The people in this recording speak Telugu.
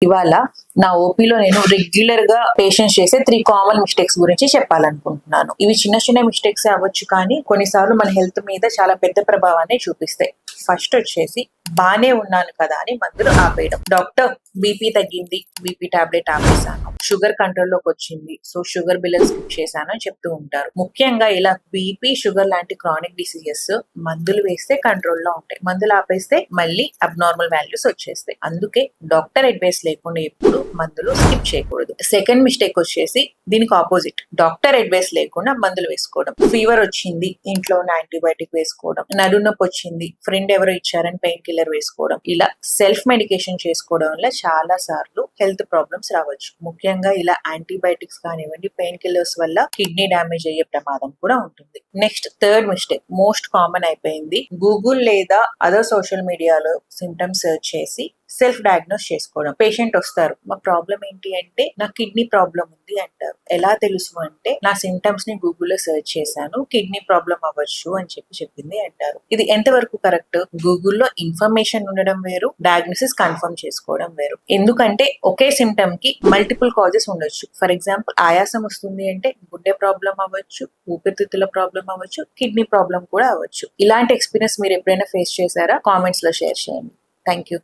ఇవాళ నా ఓపీలో నేను రెగ్యులర్ గా పేషెంట్స్ చేసే 3 కామన్ మిస్టేక్స్ గురించి చెప్పాలనుకుంటున్నాను. ఇవి చిన్న చిన్న మిస్టేక్స్ అవ్వచ్చు, కానీ కొన్నిసార్లు మన హెల్త్ మీద చాలా పెద్ద ప్రభావాన్ని చూపిస్తాయి. ఫస్ట్ వచ్చేసి బానే ఉన్నాను కదా అని మందులు ఆపేయడం. డాక్టర్ బీపీ తగ్గింది, బీపీ టాబ్లెట్ ఆపేశాను, షుగర్ కంట్రోల్లోకి వచ్చింది, సో షుగర్ బిల్లలు స్కిప్ చేశాను అని చెప్తూ ఉంటారు. ముఖ్యంగా ఇలా బీపీ, షుగర్ లాంటి క్రానిక్ డిసీజెస్ మందులు వేస్తే కంట్రోల్లో ఉంటాయి, మందులు ఆపేస్తే మళ్ళీ అబ్నార్మల్ వాల్యూస్ వచ్చేస్తాయి. అందుకే డాక్టర్ అడ్వైస్ లేకుండా ఎప్పుడు మందులు స్కిప్ చేయకూడదు. సెకండ్ మిస్టేక్ వచ్చేసి దీనికి ఆపోజిట్, డాక్టర్ అడ్వైస్ లేకుండా మందులు వేసుకోవడం. ఫీవర్ వచ్చింది, ఇంట్లోనే యాంటీబయాటిక్ వేసుకోవడం, నడునొప్పి వచ్చింది, ఫ్రెండ్ ఎవరో ఇచ్చారని పెయిన్ కిల్లర్ వేసుకోవడం. ఇలా సెల్ఫ్ మెడికేషన్ చేసుకోవడం వల్ల చాలా సార్లు హెల్త్ ప్రాబ్లమ్స్ రావచ్చు. ముఖ్యంగా ఇలా యాంటీబయాటిక్స్ కానివ్వండి, పెయిన్ కిల్లర్స్ వల్ల కిడ్నీ డ్యామేజ్ అయ్యే ప్రమాదం కూడా ఉంటుంది. Next third mistake most common అయిపోయింది, గూగుల్ లేదా అదర్ సోషల్ మీడియాలో సిమ్టమ్స్ సెర్చ్ చేసి సెల్ఫ్ డయాగ్నోస్ చేసుకోవడం. పేషెంట్ వస్తారు, మా ప్రాబ్లం ఏంటి అంటే నాకు కిడ్నీ ప్రాబ్లం ఉంది అంటారు. ఎలా తెలుసు అంటే నా సిమ్టమ్స్ ని గూగుల్లో సెర్చ్ చేశాను, కిడ్నీ ప్రాబ్లం అవ్వచ్చు అని చెప్పింది అంటారు. ఇది ఎంతవరకు కరెక్ట్? గూగుల్లో ఇన్ఫర్మేషన్ ఉండడం వేరు, డయాగ్నోసిస్ కన్ఫర్మ్ చేసుకోవడం వేరు. ఎందుకంటే ఒకే సిమ్టమ్ కి మల్టిపుల్ కాజెస్ ఉండొచ్చు. ఫర్ ఎగ్జాంపుల్ ఆయాసం వస్తుంది అంటే గుండె ప్రాబ్లం అవ్వచ్చు, ఊపిరితిత్తుల ప్రాబ్లం అవ్వచ్చు, కిడ్నీ ప్రాబ్లం కూడా అవ్వచ్చు. ఇలాంటి ఎక్స్పీరియన్స్ మీరు ఎప్పుడైనా ఫేస్ చేశారా? కామెంట్స్ లో షేర్ చేయండి. Thank you.